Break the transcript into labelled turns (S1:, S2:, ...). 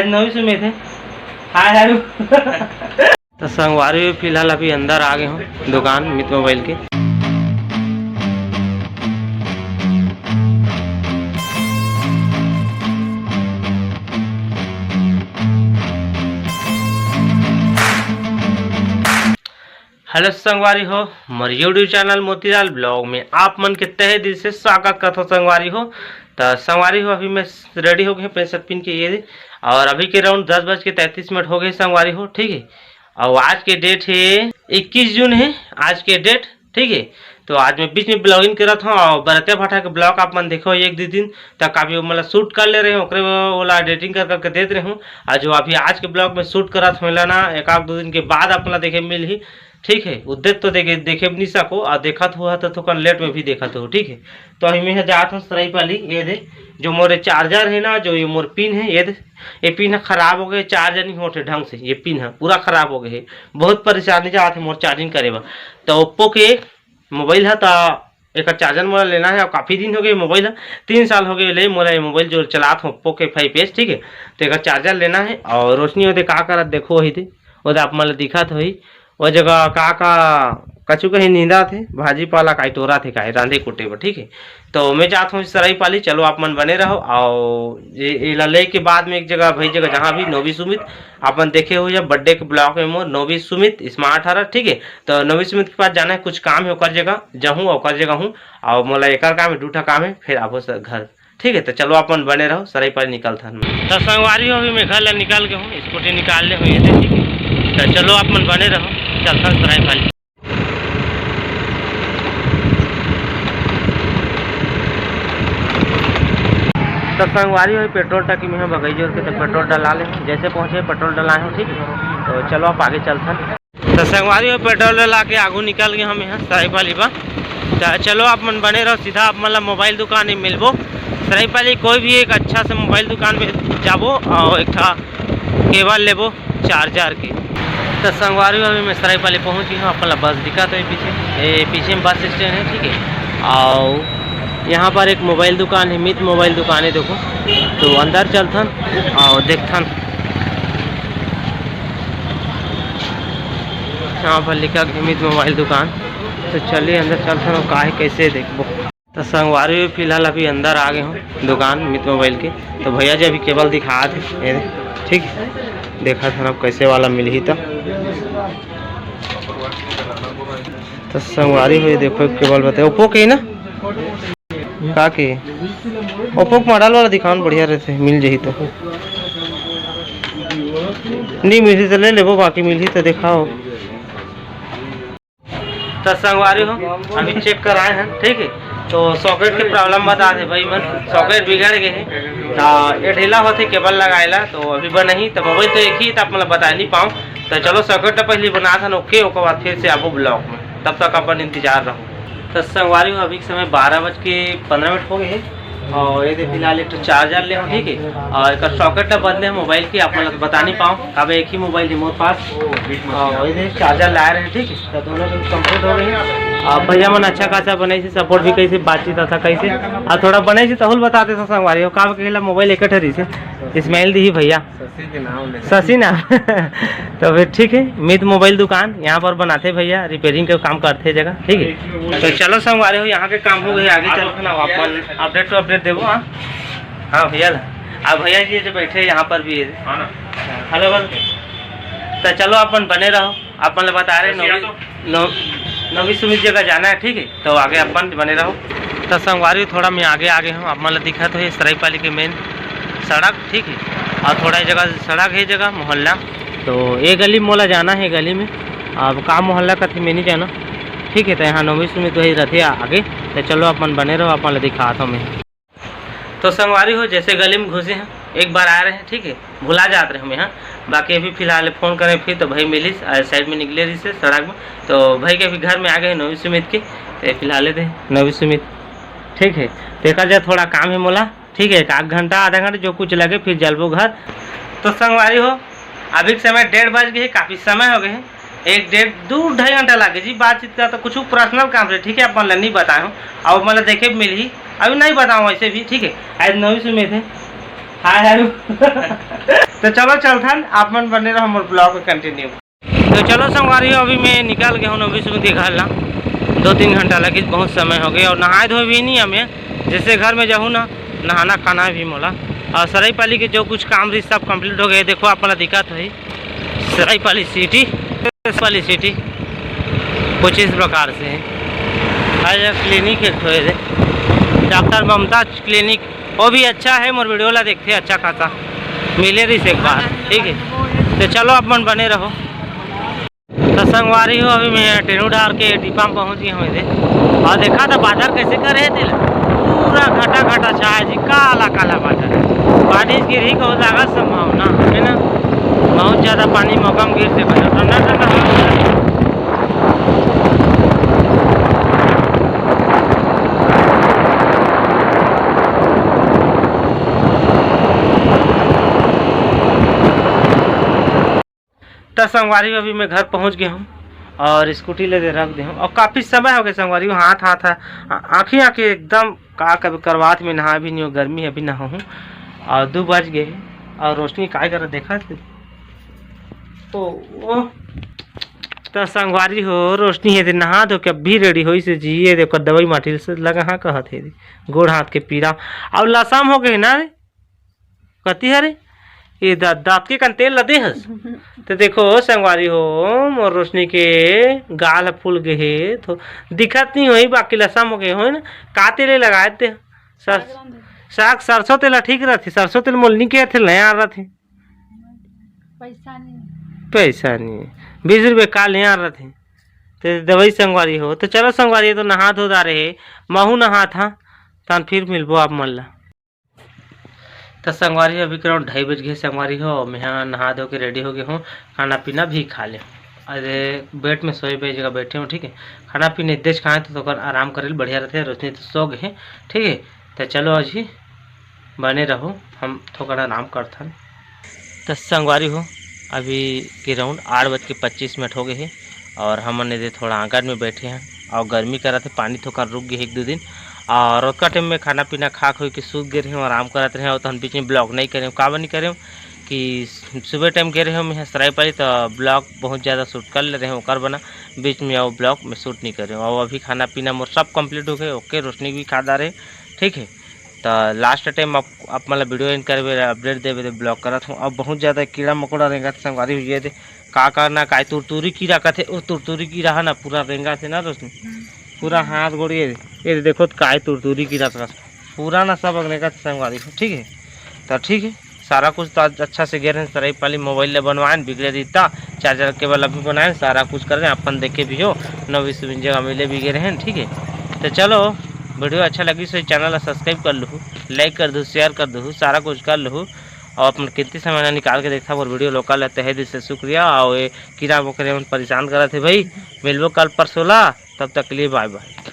S1: आज नवी से में थे। हाय हाय तो संगवारी फिलहाल अभी अंदर आ गए हूँ दुकान मित मोबाइल के। हेलो संगवारी हो, मोर यूट्यूब चैनल मोतीलाल ब्लॉग में आप मन के तहे दिल से स्वागत करता हूँ संगवारी हो। तो संगवारी हो अभी मैं रेडी हो गए पैंसठ पिन के ये और अभी के राउंड 10:33 हो गए संगवारी हो, ठीक है। और आज के डेट है 21 जून है आज के डेट, ठीक है। तो आज मैं बीच में ब्लॉगिंग कर रहा था और बरते भाटा के ब्लॉग आप मन देखो एक दो दिन तक अभी मतलब शूट कर ले रहे हूँ, वाला एडिटिंग कर करके दे रहे हूँ। और जो अभी आज के ब्लॉग में शूट करा था मिला ना एक आध दो दिन के बाद अपना देखे मिल ही, ठीक है। उद्देश्य तो देखे नहीं सको और देखा हुआ तो थोड़ा लेट में भी देखा तो, ठीक है। तो अभी मैं जाता हूँ सराई पाली। ये दे जो मोरे चार्जर है ना, जो ये मोर पिन है, ये पिन है खराब हो गए, चार्जर नहीं होते ढंग से। ये पिन है पूरा खराब हो गए है, बहुत परेशानी जाते मोर चार्जिंग करे बा। तो ओप्पो के मोबाइल है तो एक चार्जर मोला लेना है और काफ़ी दिन हो गए मोबाइल है, 3 साल हो गए ले मोला ये मोबाइल जो चलाता हूँ ओप्पो के 5S, ठीक है। तो एक चार्जर लेना है और रोशनी होते का कर देखो वही थे वो आप मतलब दिखा तो ही वो जगह का कछु कहीं नींदा थे भाजी पाला का टोरा थे का रांधे कुटे पर, ठीक है। तो मैं जाता हूँ सराई पाली, चलो आप मन बने रहो। और ये लले के बाद में एक जगह भाई जगह जहाँ भी नोवी सुमित अपन देखे हो या बर्थडे के ब्लॉक में मोर नोवी सुमित स्मार्ट हरा, ठीक है। तो नोवी सुमित के पास जाना है, कुछ काम है ओकर जगह जाऊँ ओकर जगह हूँ और मोला एक काम है दूठा काम है फिर आबो घर, ठीक है। तो चलो अपन बने रहो सराई पाली निकलता। तो संगवारी हो अभी मैं घर निकाल के हूँ, स्कूटी निकाल ले हुई है, ठीक है। तो चलो अपन बने रहो चलता सराई पाली। तो संगवारी हो पेट्रोल टंकी में बगई जोर के तो पेट्रोल डला ले, जैसे पहुँचे पेट्रोल डलाए हो, ठीक है। तो चलो आप आगे चलता। तो संगवारी हो पेट्रोल डला के आगू निकल गए हम यहाँ सराई पाली बा। तो चलो आप मन बने रहो, सीधा आप मतलब मोबाइल दुकान में मिलबो सराई पाली। कोई भी एक अच्छा से मोबाइल दुकान में जाबो और एक था केबल लेबो चार्जर के। तो संगवारी अभी मैं सराई पाली पहुँच गई हूँ, अपना बस दिखा तो पीछे में बस स्टैंड है, ठीक है। और यहाँ पर एक मोबाइल दुकान है, मित मोबाइल दुकान है, देखो। तो अंदर चलथन और देखथन, यहाँ पर लिखा है मित मोबाइल दुकान। तो चलिए अंदर चलथन और का है कैसे देखबो। तो संगवारी फिलहाल अभी अंदर आ गए हूँ दुकान मित मोबाइल के। तो भैया जी अभी केबल दिखा थे, ठीक है। देखा था अब कैसे वाला मिल ही। तो संगवारी हुई देखो केबल बताए ओप्पो के ना का के ओप्पो मॉडल वाला दिखाओ बढ़िया रहते मिल जाही। तो नहीं मिली तो ले लेबो, बाकी मिली तो दिखाओ। तो संगवारी हो अभी चेक कराए हैं, ठीक है। तो सॉकेट की प्रॉब्लम बता दे भाई मन, सॉकेट बिगड़ गए हैं तो ये ढीला होते केबल लगाएला तो अभी बना ही। तो मोबाइल तो एक ही तो मतलब बता नहीं पाऊँ। तो चलो सॉकेट पहले बना था ओके, उसके बाद फिर से आपको ब्लॉक में, तब तक अपन इंतजार रहो। तो संगवारी अभी के समय 12:15 हो गए हैं और ये फिलहाल एक चार्जर ले, ठीक है। और एक सॉकेट बदले मोबाइल की आप मतलब बता नहीं पाऊँ, अब एक ही मोबाइल है मोरे पास और ये चार्जर ला रहे हैं, ठीक है। तो दोनों कंप्लीट हो गई है। और भैया मन अच्छा खासा बने से सपोर्ट भी कैसे बातचीत था कैसे और थोड़ा बने से तहुल बताते थे संगवारी हो का कहला मोबाइल एक ठहरी से इस्माइल दी भैया शशि ना तो फिर ठीक है मित मोबाइल दुकान यहाँ पर बनाते भैया, रिपेयरिंग का काम करते जगह, ठीक है। तो चलो संगवारी हो यहाँ के काम हो गए, आगे चल ना अपन अपडेट तो अपडेट देवो। हाँ भैया अब भैया जी जो बैठे यहाँ पर भी हेलो बोल। तो चलो अपन बने रहो, अपन बता रहे नवी सुमित जगह जाना है, ठीक है। तो आगे अपन बने रहो। तो संगवारी थोड़ा मैं आगे हूँ, आप मतलब दिखा तो है सराई पाली के मेन सड़क, ठीक है। और थोड़ा जगह सड़क है जगह मोहल्ला, तो ये गली मोला जाना है गली में, अब काम मोहल्ला का थी मैं नहीं जाना, ठीक है। तो यहाँ नवी सुमित वही रहते आगे। तो चलो अपन बने रहो, अपन दिखाता हूँ मैं। तो संगवारी हो जैसे गली में घुसे हैं एक बार आ रहे हैं, ठीक है, भुला जाते रहे हम यहाँ। बाकी अभी फिलहाल फ़ोन करें फिर तो भाई मिली साइड में निकले रही से सड़क में। तो भाई के अभी घर में आ गए नवी सुमित के, तो फिलहाल थे नवी सुमित, ठीक है। देखा जाए थोड़ा काम है मोला, ठीक है। एक आध घंटा आधा घंटा जो कुछ लगे फिर जलबो घर। तो संगवारी हो अभी के समय 1:30 बज गए, काफ़ी समय हो गए हैं, 1-1.5-2 घंटा लगे जी बातचीत का। तो कुछ पर्सनल काम से, ठीक है, अपन नहीं बताए हूँ और मतलब देखे मिल ही अभी नहीं बताऊँ वैसे भी, ठीक है। आज नवी सुमित है हाय हाय तो चलो चलथन आप मन बने रहो मोर ब्लॉग में कंटिन्यू। तो चलो संगवारी अभी मैं निकल गया हूँ अभी सुबह दिखा ला 2-3 घंटा लगी, बहुत समय हो गया और नहाए धोए भी नहीं हमें। जैसे घर में जाऊँ ना नहाना खाना भी मोला और सरायपाली के जो कुछ काम रही सब कंप्लीट हो गए। देखो अपना दिक्कत है सरायपाली सिटी वाली सिटी कुछ इस प्रकार से है। आज क्लिनिक एक ठो है डॉक्टर ममता क्लिनिक, वो भी अच्छा है। मोर वीडियो ला देखते अच्छा खासा मिले रही से एक बार, ठीक है। तो चलो आप मन बने रहो। तो संगवारी हो अभी मैं ट्रेन उधार के डिपा में पहुँच गया हूँ इधर और देखा था बाजार कैसे कर रहे थे, पूरा घटा घटा छा है जी, काला काला बाजार। बारिश गिरी को जाएगा संभावना है ना, बहुत ज़्यादा पानी मौका में गिर से ठंडा ठंडा। तो संगवारी अभी मैं घर पहुंच गया हूं और स्कूटी ले दे रख दे हूँ और काफ़ी समय हो गया संगवारी। हाथ हाथ आँखें आँखें एकदम का कभी करवात में नहा भी नहीं हो, गर्मी अभी नहा हूँ और 2 बज गए और रोशनी काय कर देखा थे तो संगवारी हो रोशनी है नहा धो के अभी रेडी हो से जिए देखो दवाई माटी से लगा हाँ कहा थे गोड़ हाथ के पीड़ा और लसाम हो गए ना रे कती है रे ये दाँत के कन तेल लदे हस। तो देखो संगवारी हो मोर रोशनी के गाल फूल गए तो दिखत नहीं होई, बाकी लसम हो गए हो ना का तेल लगाए थे साग सरसों तेल ठीक रहती, सरसों तेल मोलनी के थे नया रहे पैसा नहीं 20 रुपये का ले आ रहे थे। तो दवाई संगवारी हो तो चलो संगवारी तो नहा धो दा रहे महू नहा था तन फिर मिलबो आप मन ला। तो संगवारी अभी करीब 2:30 बज गए संगवारी हो, मैं यहाँ नहा धो के रेडी हो गया हूँ, खाना पीना भी खा ले। अरे बेड में सोए पे जगह बैठे हूँ, ठीक है। खाना पीने देश खाए तो आराम करे बढ़िया रहते हैं। रोशनी तो सो गए, ठीक है। तो चलो आज ही बने रहो, हम थोड़ा आराम करते हैं। तो संगवारी हो अभी के राउंड 8:25 हो गए हैं और हमने दे थोड़ा आंगन में बैठे हैं और गर्मी कर रहे थे, पानी थोड़ा रुक गए 1-2 दिन और उसका टाइम में खाना पीना खा खो के सूख गए रहे हैं, आराम करते रहे। और तो हम बीच में ब्लॉग नहीं करें का नहीं करें कि सुबह टाइम गए रहे हम यहाँ सरायपाली तो ब्लॉग बहुत ज़्यादा शूट कर ले रहे हैं ओकर बना, बीच में वो ब्लॉग में शूट नहीं कर रहे और अभी खाना पीना मोर सब कंप्लीट हो गए। ओके रोशनी भी खा रहे, ठीक है। तो लास्ट टाइम आप मतलब वीडियो इन करवे अपडेट देवे ब्लॉग करत हूँ। अब बहुत ज़्यादा कीड़ा मकोड़ा रेंगा संगवारी हुई थे का करना का तुरतुरी कीड़ा कहते वो तुरतुरी कीड़ा है ना पूरा रेंगा थे ना रोशनी पूरा हाथ गोड़ ये देखो काय तुरतुरी कीड़ा पूरा ना सब रेंगा संगवारी को, ठीक है। तो ठीक है सारा कुछ तो अच्छा से गे रहे हैं सरायपाली मोबाइल ले बनवाए बिगड़े देता चार्जर केबल अभी बनाए सारा कुछ कर रहे हैं अपन देखे भी हो 9-20 जगह मिले भी गए हैं, ठीक है। तो चलो वीडियो अच्छा लगी तो चैनल सब्सक्राइब कर लूँ, लाइक कर दूँ, शेयर कर दूँ, सारा कुछ कर लूँ और अपन कितनी समय निकाल के देखा और वीडियो लोकल रहते है दिल से शुक्रिया। और ये कीड़ा मकोड़े परेशान कर रहे थे भाई, मिलबो कल परसों ला, तब तक के लिए बाय बाय।